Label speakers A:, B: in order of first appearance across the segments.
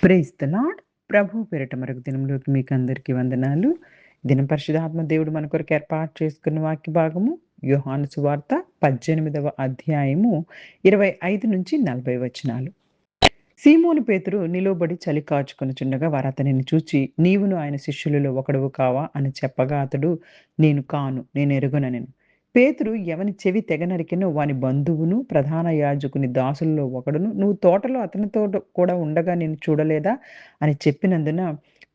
A: Praise the lord. ప్రభు పేరిట మరొక దినంలోకి మీకందరికీ వందనాలు. దినం పరిశుద్ధాత్మ దేవుడు మన కొరకు ఏర్పాటు చేసుకున్న వాక్య భాగము యోహాను సువార్త 18వ అధ్యాయము 25-40 వచనాలు. సీమోను పేతురు నిలువబడి చలి కాచుకొనుచుండగా వారతనిని చూచి, నీవును ఆయన శిష్యులలో ఒకడువు కావా అని చెప్పగా అతడు, నేను కాను, నేనెరుగననెను. పేతురు ఎవని చెవి తెగ నరికెనో వాని బంధువును, ప్రధాన యాజకుని దాసులలో ఒకడును, నువ్వు తోటలో అతనితో కూడా ఉండగా నేను చూడలేదా అని చెప్పినందున,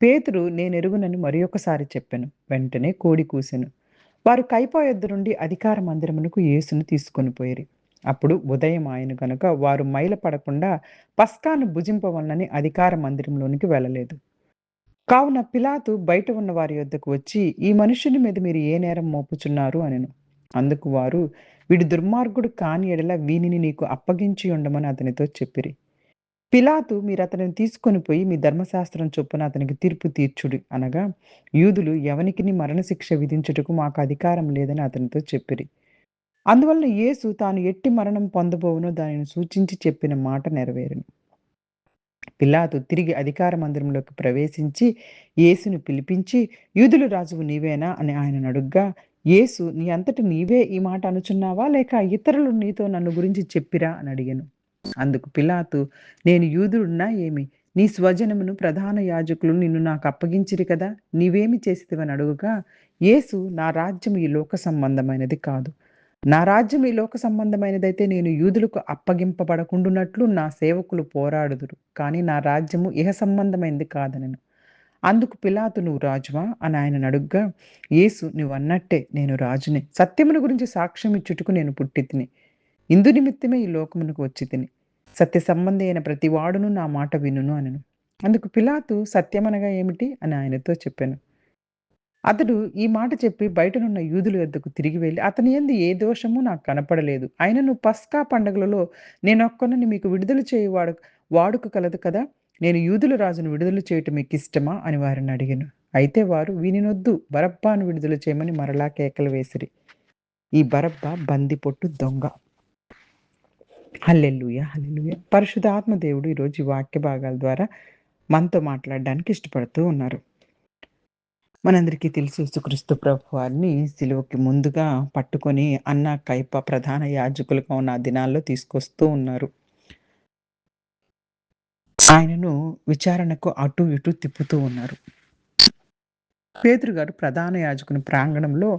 A: పేతురు నేనెరుగునని మరియొకసారి చెప్పెను. వెంటనే కోడి కూసెను. వారు కైపా యొద్ద నుండి అధికార మందిరమునకు యేసును తీసుకొని పోయిరి. అప్పుడు ఉదయం ఆయన గనుక వారు మైల పడకుండా పస్కాను భుజింపవలనని అధికార మందిరంలోనికి వెళ్ళలేదు. కావున పిలాతు బయట ఉన్న వారి యొద్దకు వచ్చి, ఈ మనుష్యుని మీద మీరు ఏ నేరం మోపుచున్నారు అనెను. అందుకు వారు, వీడు దుర్మార్గుడు కాని యెడల వీనిని నీకు అప్పగించి ఉండమని అతనితో చెప్పిరి. పిలాతు, మీరతనిని తీసుకొని పోయి మీ ధర్మశాస్త్రం చొప్పున అతనికి తీర్పు తీర్చుడి అనగా, యూదులు ఎవనికిని మరణశిక్ష విధించుటకు మాకు అధికారం లేదని అతనితో చెప్పిరి. అందువలన యేసు తాను ఎట్టి మరణం పొందబోవునో దానిని సూచించి చెప్పిన మాట నెరవేరెను. పిలాతు తిరిగి అధికార మందిరంలోకి ప్రవేశించి యేసుని పిలిపించి, యూదుల రాజువు నీవేనా అని ఆయనను అడుగ్గా, యేసు, నీ అంతట నీవే ఈ మాట అనుచున్నావా, లేక ఇతరులు నీతో నన్ను గురించి చెప్పిరా అని అడిగాను. అందుకు పిలాతు, నేను యూదుడున్నా ఏమి, నీ స్వజనమును ప్రధాన యాజకులు నిన్ను నాకు అప్పగించిరి కదా, నీవేమి చేసితివని అడుగగా, యేసు, నా రాజ్యం ఈ లోక సంబంధమైనది కాదు. నా రాజ్యం ఈ లోక సంబంధమైనదైతే నేను యూదులకు అప్పగింపబడకుండునట్లు నా సేవకులు పోరాడుదురు. కానీ నా రాజ్యము ఇహ సంబంధమైనది కాదనెను. అందుకు పిలాతు, నువ్వు రాజువా అని ఆయనను అడుగ్గా, యేసు, నువ్వన్నట్టే నేను రాజునే. సత్యమును గురించి సాక్ష్యం ఇచ్చుటకు నేను పుట్టి తిని. ఇందు నిమిత్తమే ఈ లోకమునకు వచ్చి తిని. సత్య సంబంధి అయిన ప్రతి వాడును నా మాట వినును అనెను. అందుకు పిలాతు, సత్యమనగా ఏమిటి అని ఆయనతో చెప్పాను. అతడు ఈ మాట చెప్పి బయటనున్న యూదుల యొద్దకు తిరిగి వెళ్ళి, అతని యందు ఏ దోషము నాకు కనపడలేదు. అయినను పస్కా పండగలలో నేనొక్కనిని మీకు విడుదల చేయు వాడుక కలదు కదా, నేను యూదుల రాజును విడుదల చేయటం మీకిష్టమా అని వారిని అడిగాను. అయితే వారు, వీనినొద్దు, బరబ్బాను విడుదల చేయమని మరలా కేకలు వేసిరి. ఈ బరబ్బ బందిపొట్టు దొంగ. హల్లెలూయా! హల్లెలూయా! పరిశుద్ధాత్మ దేవుడు ఈరోజు ఈ వాక్య భాగాల ద్వారా మనతో మాట్లాడడానికి ఇష్టపడుతూ ఉన్నారు. మనందరికీ తెలుసు, యేసుక్రీస్తు ప్రభువారిని సిలువకి ముందుగా పట్టుకొని అన్న, కయప ప్రధాన యాజకులుగా ఉన్న ఆ దినాల్లో తీసుకొస్తూ ఉన్నారు. ఆయనను విచారణకు అటు ఇటు తిప్పుతూ ఉన్నారు. పేతురు గారు ప్రధాన యాజకుని ప్రాంగణంలో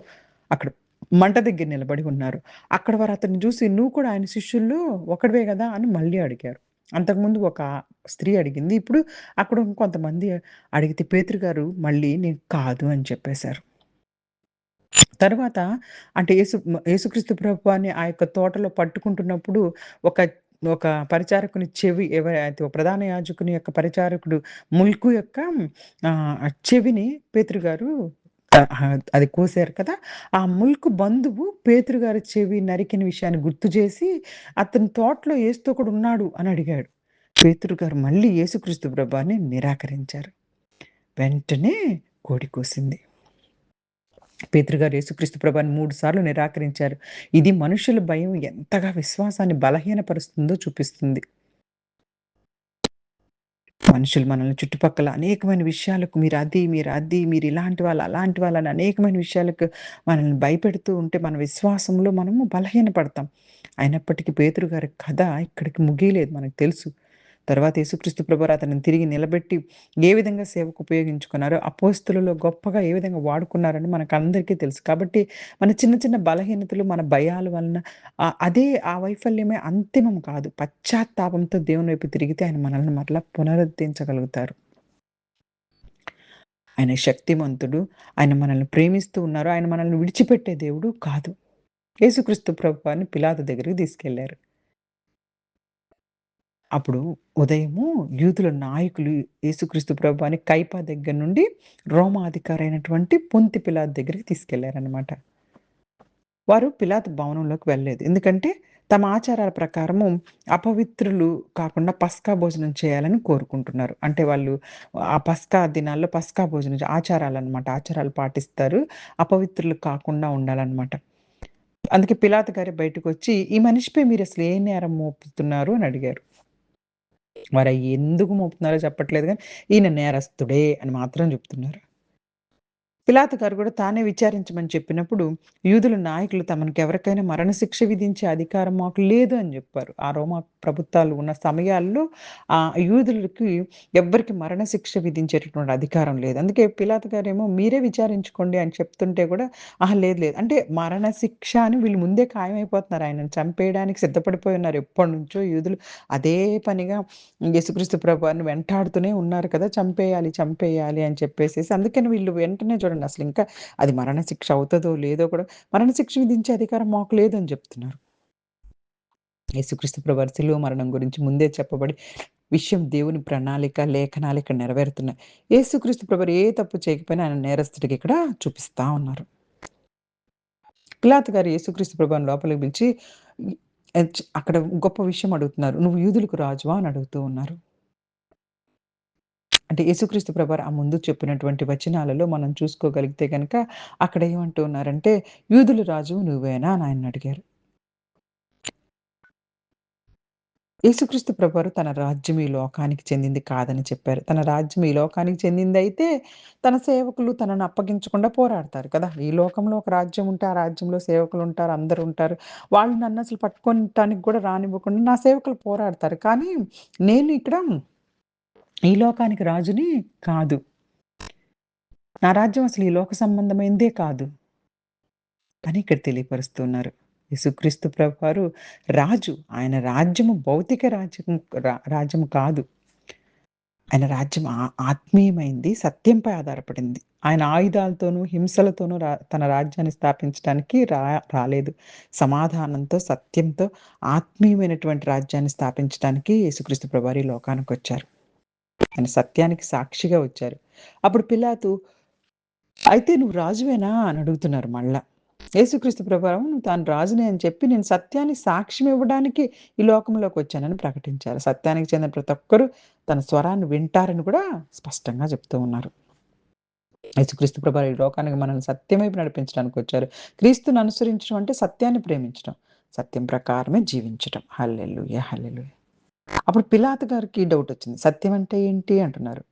A: అక్కడ మంట దగ్గర నిలబడి ఉన్నారు. అక్కడ వారు అతన్ని చూసి, "నువ్వు కూడా ఆయన శిష్యుల్లో ఒకడివే గదా!" అని మళ్ళీ అడిగారు. అంతకుముందు ఒక స్త్రీ అడిగింది. ఇప్పుడు అక్కడ ఇంకొంతమంది అడిగితే పేతురు గారు మళ్ళీ నేను కాదు అని చెప్పేశారు. తరువాత అంటే యేసుక్రీస్తు ప్రభువాన్ని ఆ యొక్క తోటలో పట్టుకుంటున్నప్పుడు ఒక ఒక పరిచారకుని చెవి ఎవరైతే ప్రధాన యాజకుని యొక్క పరిచారకుడు ముల్కు యొక్క చెవిని పేతురు గారు అది కోసారు కదా! ఆ ముల్కు బంధువు పేతురు గారి చెవి నరికిన విషయాన్ని గుర్తు చేసి, అతని తోటలో యేసుతో కూడా ఉన్నాడు అని అడిగాడు. పేతురు గారు మళ్ళీ యేసుక్రీస్తు ప్రభువాన్ని నిరాకరించారు. వెంటనే కోడి కూసింది. పేతురుగారు యేసుక్రీస్తు ప్రభువాన్ని 3 సార్లు నిరాకరించారు. ఇది మనుషుల భయం ఎంతగా విశ్వాసాన్ని బలహీనపరుస్తుందో చూపిస్తుంది. మనుషులు మనల్ని చుట్టుపక్కల అనేకమైన విషయాలకు మీరది, మీరిలాంటి వాళ్ళు, అలాంటి వాళ్ళని అనేకమైన విషయాలకు మనల్ని భయపెడుతూ ఉంటే మన విశ్వాసంలో మనము బలహీనపడతాం. అయినప్పటికీ పేతురు గారి కథ ఇక్కడికి ముగియలేదు, మనకు తెలుసు. తర్వాత యేసుక్రీస్తు ప్రభువారు అతనిని తిరిగి నిలబెట్టి ఏ విధంగా సేవకు ఉపయోగించుకున్నారో, అపోస్తలులో గొప్పగా ఏ విధంగా వాడుకున్నారని మనకందరికీ తెలుసు. కాబట్టి మన చిన్న చిన్న బలహీనతలు, మన భయాల వలన అదే ఆ వైఫల్యమే అంతిమం కాదు. పశ్చాత్తాపంతో దేవుని వైపు తిరిగితే ఆయన మనల్ని మరలా పునరుద్ధరించగలుగుతారు. ఆయన శక్తిమంతుడు. ఆయన మనల్ని ప్రేమిస్తూ ఉన్నారు. ఆయన మనల్ని విడిచిపెట్టే దేవుడు కాదు. యేసుక్రీస్తు ప్రభువారిని పిలాతు దగ్గరికి తీసుకెళ్లారు. అప్పుడు ఉదయము యూదుల నాయకులు యేసుక్రీస్తు ప్రభువాని కైపా దగ్గర నుండి రోమా అధికారి అయినటువంటి పొంతి పిలాతు దగ్గరికి తీసుకెళ్లారనమాట. వారు పిలాతు భవనంలోకి వెళ్ళలేదు. ఎందుకంటే తమ ఆచారాల ప్రకారము అపవిత్రులు కాకుండా పస్కా భోజనం చేయాలని కోరుకుంటున్నారు. అంటే వాళ్ళు ఆ పస్కా దినాల్లో పస్కా భోజనం ఆచారాలనమాట. ఆచారాలు పాటిస్తారు. అపవిత్రులు కాకుండా ఉండాలనమాట. అందుకే పిలాతు గారే బయటకొచ్చి, "ఈ మనిషిపై మీరసలు ఏ నేరం మోపుతున్నారు" అని అడిగారు. వారయి ఎందుకు మోపుతున్నారో చెప్పట్లేదు గానీ, ఈయన నేరస్తుడే అని మాత్రం చెప్తున్నారు. పిలాతు గారు గూడా తానే విచారించమని చెప్పినప్పుడు, యూదుల నాయకులు తమకెవరికైనా మరణశిక్ష విధించే అధికారం మాకు లేదు అని జెప్పారు. ఆ రోమా ప్రభుత్వాలు ఉన్న సమయాల్లో యూదులకి ఎవ్వరికి మరణశిక్ష విధించేటటువంటి అధికారం లేదు. అందుకే పిలాతు గారేమో మీరే విచారించుకోండి అని చెప్తుంటే గూడా, అహా! లేదు లేదు. అంటే మరణశిక్ష అని వీళ్ళు ముందే ఖాయమైపోతున్నారు. ఆయనను చంపేయడానికి సిద్ధపడిపోయి ఉన్నారు. ఎప్పటినుంచో యూదులు అదే పనిగా యేసుక్రీస్తు ప్రభువారిని వెంటాడుతూనే ఉన్నారు కదా! చంపేయాలి, చంపేయాలి అని చెప్పేసేసి. అందుకని వీళ్ళు వెంటనే చూడండి అసలింకా అది మరణశిక్ష అవుతదో, లేదో కూడా మరణశిక్ష విధించే అధికారం మాకు లేదని చెప్తున్నారు. యేసుక్రీస్తు ప్రభువారి శిలువ మరణం గురించి ముందే చెప్పబడి విషయం దేవుని ప్రణాళిక, లేఖనాలు ఇక్కడ నెరవేరుతున్నాయి. యేసుక్రీస్తు ప్రభువారు ఏ తప్పు చేయకపోయినా ఆయన నేరస్తుడిగా ఇక్కడ చూపిస్తా ఉన్నారు. పిలాతు గారు యేసుక్రీస్తు ప్రభువారిని లోపలికి పిలిచి ఈ అక్కడ గొప్ప విషయం అడుగుతున్నారు. "నువ్వు యూదులకు రాజువా?" అని అడుగుతూ ఉన్నారు. అంటే యేసుక్రీస్తు ప్రభువారు ఆ ముందు చెప్పినటువంటి వచనాలలో మనం చూసుకోగలిగితే గనక అక్కడ ఏమంటూ ఉన్నారంటే, "యూదుల రాజువు నువ్వేనా?" అని ఆయన్నడిగారు. యేసుక్రీస్తు ప్రభువారు తన రాజ్యం ఈ లోకానికి చెందింది కాదని చెప్పారు. తన రాజ్యం ఈ లోకానికి చెందిందైతే తన సేవకులు తనను అప్పగించకుండా పోరాడతారు కదా! ఈ లోకంలో ఒక రాజ్యం ఉంటే, ఆ రాజ్యంలో సేవకులుంటారు, అందరుంటారు. వాళ్ళు నన్నసలు పట్టుకొనటానికి కూడా రానివ్వకుండా నా సేవకులు పోరాడతారు. కానీ నేను ఇక్కడ ఈ లోకానికి రాజుని కాదు. నా రాజ్యం అసలు ఈ లోక సంబంధమైనదే కాదు అని ఇక్కడ తెలియపరుస్తున్నారు. యేసుక్రీస్తు ప్రభువారు రాజు. ఆయన రాజ్యము భౌతిక రాజ్యం రాజ్యము కాదు. ఆయన రాజ్యం ఆత్మీయమైంది. సత్యంపై ఆధారపడింది. ఆయన ఆయుధాలతోనూ, హింసలతోనూ తన రాజ్యాన్ని స్థాపించడానికి రాలేదు. సమాధానంతో, సత్యంతో ఆత్మీయమైనటువంటి రాజ్యాన్ని స్థాపించడానికి యేసుక్రీస్తు ప్రభువారు ఈ లోకానికొచ్చారు. ఆయన సత్యానికి సాక్షిగా వచ్చారు. అప్పుడు పిలాతు అయితే "నువ్వు రాజువేనా?" అని అడుగుతున్నారు మళ్ళా. యేసుక్రీస్తు ప్రభువారు తాను రాజునే అని చెప్పి నేను సత్యానికి సాక్ష్యం ఇవ్వడానికి ఈ లోకంలోకొచ్చానని ప్రకటించారు. సత్యానికి చెందిన ప్రతి ఒక్కరు తన స్వరాన్ని వింటారని కూడా స్పష్టంగా చెప్తూ ఉన్నారు. యేసుక్రీస్తు ప్రభువారు ఈ లోకానికి మనల్ని సత్యం వైపు నడిపించడానికొచ్చారు. క్రీస్తుని అనుసరించడం అంటే సత్యాన్ని ప్రేమించడం. సత్యం ప్రకారమే జీవించటం. హల్లెలూయా! హల్లెలూయా! అప్పుడు పిలాతు గారికి డౌటొచ్చింది. సత్యం అంటే ఏంటి అంటున్నారు.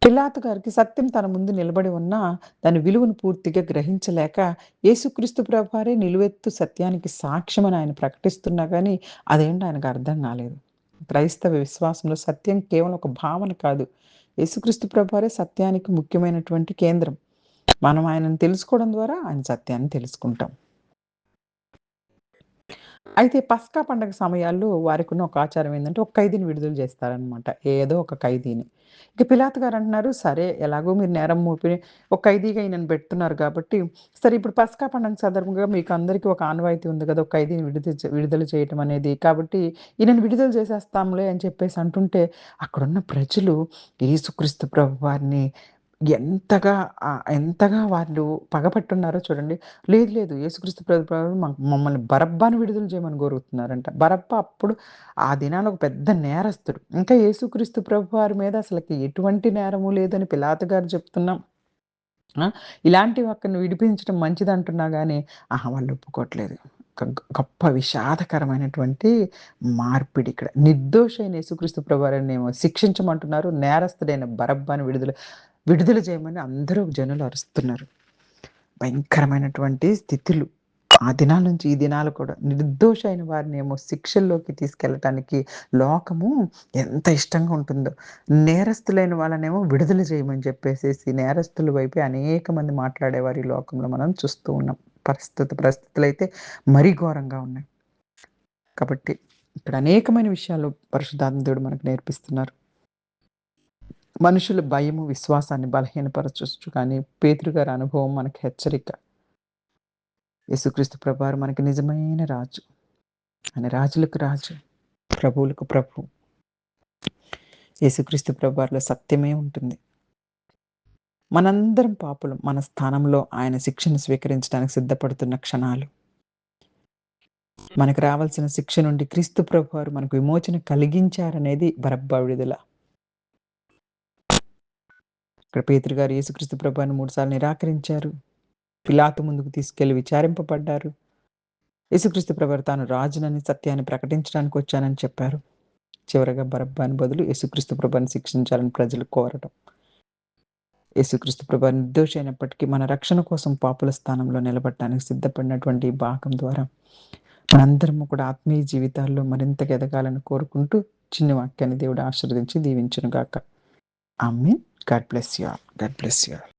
A: పిలాతు గారికి సత్యం తన ముందు నిలబడి ఉన్నా, దాని విలువను పూర్తిగా గ్రహించలేక, యేసుక్రీస్తు ప్రభువారే నిలువెత్తు సత్యానికి సాక్ష్యమని ఆయన ప్రకటిస్తున్నా గానీ, అదేంటో ఆయనకు అర్థం గాలేదు. క్రైస్తవ విశ్వాసంలో సత్యం కేవలం ఒక భావన కాదు. యేసుక్రీస్తు ప్రభువారే సత్యానికి ముఖ్యమైనటువంటి కేంద్రం. మనం ఆయనను తెలుసుకోవడం ద్వారా ఆయన సత్యాన్ని తెలుసుకుంటాం. అయితే పస్కా పండగ సమయాల్లో వారికున్న ఒక ఆచారం ఏందంటే, ఒక ఖైదీని విడుదల జేస్తారనమాట. ఏదో ఒక ఖైదీని. ఇక పిలాతు గారు అంటున్నారు, సరే ఎలాగో మీరు నేరం మోపి ఒక ఖైదీగా ఈయనను పెడుతున్నారు కాబట్టి, సరే ఇప్పుడు పస్కా పండగ సందర్భంగా మీకు అందరికీ ఒక ఆనవాయితీ ఉంది గదా! ఒక ఖైదీని విడుదల చేయటం అనేది. కాబట్టి ఈయనను విడుదల చేసేస్తాంలే అని చెప్పేసి అంటుంటే, అక్కడున్న ప్రజలు యేసుక్రీస్తు ప్రభువారిని ఎంతగా వాళ్ళు పగపట్టున్నారో చూడండి. లేదు లేదు యేసుక్రీస్తు ప్రభువారు మమ్మల్ని బరబ్బని విడుదల చేయమని కోరుతున్నారంట. బరబ్బ అప్పుడు ఆ దినాన ఒక పెద్ద నేరస్తుడు. ఇంకా యేసుక్రీస్తు ప్రభువారి మీద అసలకి ఎటువంటి నేరము లేదని పిలాతు గారు చెప్తున్నా ఆ! ఇలాంటి ఒకరిని విడిపించడం మంచిదంటున్నా గాని, ఆహా! వాళ్ళు ఒప్పుకోవట్లేదు. గొప్ప విషాదకరమైనటువంటి మార్పిడిక్కడ. నిర్దోషైన యేసుక్రీస్తు ప్రభువారినేమో శిక్షించమంటున్నారు. నేరస్తుడైన బరబ్బని విడుదల చేయమని అందరూ జనులు అరుస్తున్నారు. భయంకరమైనటువంటి స్థితులు. ఆ దినాల నుంచి ఈ దినాలు కూడా నిర్దోషి అయిన వారినేమో శిక్షల్లోకి తీసుకెళ్ళటానికి లోకము ఎంత ఇష్టంగా ఉంటుందో. నేరస్తులైన వాళ్ళనేమో విడుదల చేయమని చెప్పేసేసి నేరస్తుల వైపే అనేక మంది మాట్లాడేవారు ఈ లోకంలో మనం చూస్తూ ఉన్నాం. పరిస్థితులైతే మరీ ఘోరంగా ఉన్నాయి. కాబట్టి ఇక్కడ అనేకమైన విషయాలు పరిశుద్ధాత్మ దేవుడు మనకు నేర్పిస్తున్నారు. మనుషుల భయము, విశ్వాసాన్ని బలహీనపరచొచ్చు కానీ పేతురు గారి అనుభవం మనకు హెచ్చరిక. యేసుక్రీస్తు ప్రభువారు మనకి నిజమైన రాజు. ఆయన రాజులకు రాజు. ప్రభువులకు ప్రభువు. యేసుక్రీస్తు ప్రభువారిలో సత్యమే ఉంటుంది. మనందరం పాపులం. మన స్థానంలో ఆయన శిక్షను స్వీకరించడానికి సిద్ధపడుతున్న క్షణాలు. మనకు రావాల్సిన శిక్ష నుండి క్రీస్తు ప్రభువారు మనకు విమోచన కలిగించారనేది బరబ్బా విడుదల. ఇక్కడ పేతురు గారు యేసుక్రీస్తు ప్రభువారిని 3 సార్లు నిరాకరించారు. పిలాతు ముందుకు తీసుకెళ్ళి విచారింపబడ్డారు. యేసుక్రీస్తు ప్రభువారు తాను రాజునని సత్యాన్ని ప్రకటించడానికి వచ్చానని చెప్పారు. చివరగా బరబ్బాను బదులు యేసుక్రీస్తు ప్రభువుని శిక్షించాలని ప్రజలు కోరటం. యేసుక్రీస్తు ప్రభు నిర్దోషి అయినప్పటికీ మన రక్షణ కోసం పాపుల స్థానంలో నిలబడటానికి సిద్ధపడినటువంటి ఈ భాగం ద్వారా మనందరము కూడా ఆత్మీయ జీవితాల్లో మరింతగా ఎదగాలని కోరుకుంటూ చిన్న వాక్యాన్ని దేవుడు ఆశీర్వదించి దీవించును గాక. ఆమేన్. God bless you all. God bless you all.